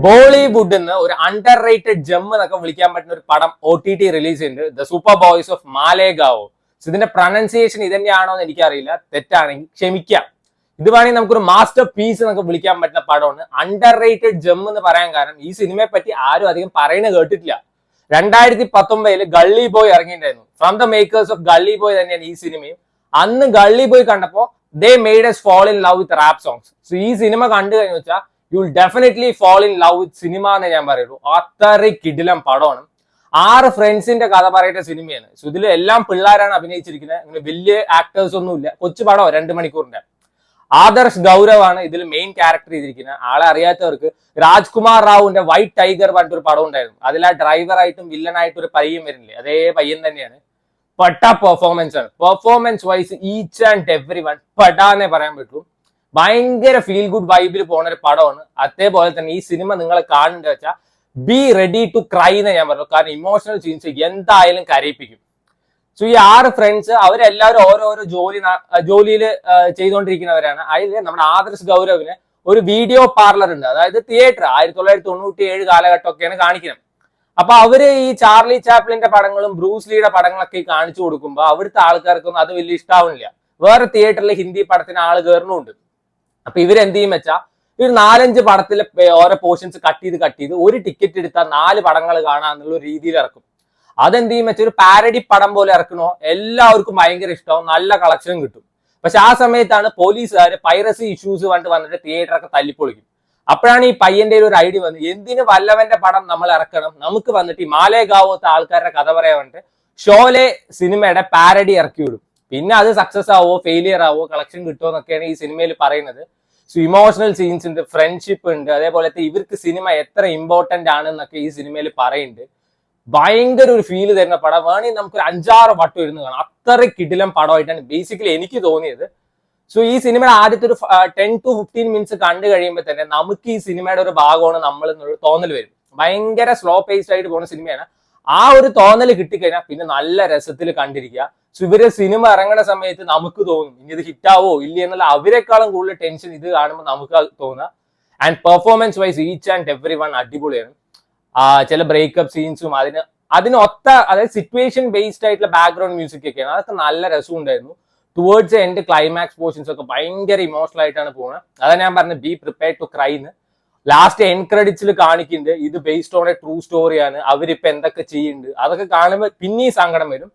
ബോളിവുഡിന്ന് ഒരു under rated gem എന്നൊക്കെ വിളിക്കാൻ പറ്റുന്ന ഒരു പടം OTT റിലീസ് ചെയ്യുന്നുണ്ട്, ദ സൂപ്പർ ബോയ്സ് ഓഫ് മാലേഗാവോ. ഇതിന്റെ പ്രൊനൗൺസിയേഷൻ ഇതന്നെയാണോ എന്ന് എനിക്കറിയില്ല, തെറ്റാണെങ്കിൽ ക്ഷമിക്കാം. ഇത് വേണമെങ്കിൽ നമുക്കൊരു മാസ്റ്റർ പീസ് എന്നൊക്കെ വിളിക്കാൻ പറ്റുന്ന പടമാണ്. അണ്ടർ റേറ്റഡ് ജെം എന്ന് പറയാൻ കാരണം ഈ സിനിമയെ പറ്റി ആരും അധികം പറയുന്നത് കേട്ടിട്ടില്ല. 2019 ഗള്ളി ബോയ് ഇറങ്ങിയിട്ടുണ്ടായിരുന്നു. From the makers of Gully Boy തന്നെയാണ് ഈ സിനിമയും. അന്ന് ഗള്ളി ബോയ് കണ്ടപ്പോ they made us fall in love with rap songs. So ഈ സിനിമ കണ്ടു കഴിഞ്ഞു വെച്ചാൽ you will definitely fall in love with സിനിമ എന്ന് ഞാൻ പറയുള്ളൂ. അത്രയും കിടിലം പടമാണ്. 6 ഫ്രണ്ട്സിന്റെ കഥ പറയുന്ന സിനിമയാണ്. സോ ഇതിൽ എല്ലാം പിള്ളേരാണ് അഭിനയിച്ചിരിക്കുന്നത്. അങ്ങനെ വലിയ ആക്ടേഴ്സ് ഒന്നും ഇല്ല. കൊച്ചു പടം 2 മണിക്കൂറിന്റെ. ആദർശ് ഗൗരവ് ആണ് ഇതിൽ മെയിൻ ക്യാരക്ടർ ചെയ്തിരിക്കുന്നത്. ആളെ അറിയാത്തവർക്ക് രാജ്കുമാർ റാവുവിന്റെ വൈറ്റ് ടൈഗർ പറഞ്ഞിട്ടൊരു പടം ഉണ്ടായിരുന്നു. അതിൽ ആ ഡ്രൈവറായിട്ടും വില്ലനായിട്ടും ഒരു പയ്യൻ വരുന്നില്ലേ, അതേ പയ്യൻ തന്നെയാണ്. പട്ട പെർഫോമൻസ് ആണ്. Performance wise each and every one പടാന്നേ പറയാൻ പറ്റൂ. ഭയങ്കര ഫീൽ ഗുഡ് വൈബിൽ പോകുന്ന ഒരു പടമാണ്. അതേപോലെ തന്നെ ഈ സിനിമ നിങ്ങൾ കാണേണ്ടത് വെച്ചാൽ ബി റെഡി ടു ക്രൈ എന്ന് ഞാൻ പറഞ്ഞു. കാരണം ഇമോഷണൽ സീൻസ് എന്തായാലും കരയിപ്പിക്കും. സോ ഈ 6 ഫ്രണ്ട്സ് അവരെല്ലാവരും ഓരോരോ ജോലിയിൽ ചെയ്തുകൊണ്ടിരിക്കുന്നവരാണ്. അതിൽ നമ്മുടെ ആദർശ് ഗൗരവിന് ഒരു വീഡിയോ പാർലർ ഉണ്ട്, അതായത് തിയേറ്റർ. 1997 കാലഘട്ടമൊക്കെയാണ് കാണിക്കുന്നത്. അപ്പൊ അവര് ഈ ചാർലി ചാപ്ലിന്റെ പടങ്ങളും ബ്രൂസ് ലീയുടെ പടങ്ങളൊക്കെ കാണിച്ചു കൊടുക്കുമ്പോൾ അവിടുത്തെ ആൾക്കാർക്കൊന്നും അത് വലിയ ഇഷ്ടാവുന്നില്ല. വേറെ തിയേറ്ററിൽ ഹിന്ദി പടത്തിന് ആള് കയറുന്നുണ്ട്. അപ്പൊ ഇവരെന്ത് ചെയ്യും വെച്ചാൽ ഒരു 4-5 പടത്തിലെ ഓരോ പോർഷൻസ് കട്ട് ചെയ്ത് ഒരു ടിക്കറ്റ് എടുത്താൽ 4 പടങ്ങൾ കാണാന്നുള്ള രീതിയിൽ ഇറക്കും. അതെന്ത് ചെയ്യും വെച്ചാൽ ഒരു പാരഡി പടം പോലെ ഇറക്കണോ എല്ലാവർക്കും ഭയങ്കര ഇഷ്ടമാവും, നല്ല കളക്ഷനും കിട്ടും. പക്ഷെ ആ സമയത്താണ് പോലീസുകാർ പൈറസി ഇഷ്യൂസ് വന്നിട്ട് തിയേറ്ററൊക്കെ തല്ലിപ്പൊളിക്കും. അപ്പോഴാണ് ഈ പയ്യന്റെ ഒരു ഐഡിയ വന്നത്, എന്തിന് വല്ലവന്റെ പടം നമ്മൾ ഇറക്കണം, നമുക്ക് വന്നിട്ട് ഈ മാലേഗാവത്തെ ആൾക്കാരുടെ കഥ പറയാൻ വേണ്ടിട്ട് ഷോലെ സിനിമയുടെ പാരഡി ഇറക്കി വിടും. പിന്നെ അത് സക്സസ് ആവോ ഫെയിലിയർ ആവോ കളക്ഷൻ കിട്ടുമോ എന്നൊക്കെയാണ് ഈ സിനിമയിൽ പറയുന്നത്. സോ ഇമോഷണൽ സീൻസ് ഉണ്ട്, ഫ്രണ്ട്ഷിപ്പ് ഉണ്ട്, അതേപോലത്തെ ഇവർക്ക് സിനിമ എത്ര ഇമ്പോർട്ടന്റ് ആണെന്നൊക്കെ ഈ സിനിമയിൽ പറയുന്നുണ്ട്. ഭയങ്കര ഒരു ഫീല് തരുന്ന പടം. വേണമെങ്കിൽ നമുക്കൊരു 5-6 വട്ടം ഇരുന്ന് കാണാം. അത്ര കിടിലം പടമായിട്ടാണ് ബേസിക്കലി എനിക്ക് തോന്നിയത്. സോ ഈ സിനിമയുടെ ആദ്യത്തെ ഒരു 10 to 15 മിനിറ്റ്സ് കണ്ടു കഴിയുമ്പോൾ തന്നെ നമുക്ക് ഈ സിനിമയുടെ ഒരു ഭാഗമാണ് നമ്മൾ എന്നൊരു തോന്നൽ വരും. ഭയങ്കര സ്ലോ പേസ്ഡ് ആയിട്ട് പോകുന്ന സിനിമയാണ്. ആ ഒരു തോന്നൽ കിട്ടിക്കഴിഞ്ഞാൽ പിന്നെ നല്ല രസത്തിൽ കണ്ടിരിക്കുക. സോ ഇവര് സിനിമ ഇറങ്ങുന്ന സമയത്ത് നമുക്ക് തോന്നും ഇനി ഇത് ഹിറ്റാവോ ഇല്ല എന്നുള്ള, അവരെക്കാളും കൂടുതൽ ടെൻഷൻ ഇത് കാണുമ്പോൾ നമുക്ക് തോന്നുക. And performance wise each and every one അടിപൊളിയാണ്. ചില ബ്രേക്കപ്പ് സീൻസും അതിനൊത്ത, അതായത് സിറ്റുവേഷൻ ബേസ്ഡ് ആയിട്ടുള്ള ബാക്ക്ഗ്രൗണ്ട് മ്യൂസിക് ഒക്കെയാണ്. അതൊക്കെ നല്ല രസമുണ്ടായിരുന്നു. ടുവേർഡ്സ് എൻഡ് ക്ലൈമാക്സ് പോർഷൻസ് ഒക്കെ ഭയങ്കര ഇമോഷണൽ ആയിട്ടാണ് പോകുന്നത്. അതാണ് ഞാൻ പറഞ്ഞത് ബി പ്രിപ്പയർഡ് ടു ക്രൈ എന്ന്. ലാസ്റ്റ് എൻഡ് ക്രെഡിറ്റ്സിൽ കാണിക്കുന്നുണ്ട് ഇത് ബേസ്ഡ് ഓൺ എ ട്രൂ സ്റ്റോറിയാണ്, അവരിപ്പോ എന്തൊക്കെ ചെയ്യുന്നുണ്ട്, അതൊക്കെ കാണുമ്പോൾ പിന്നെയും സങ്കടം വരും.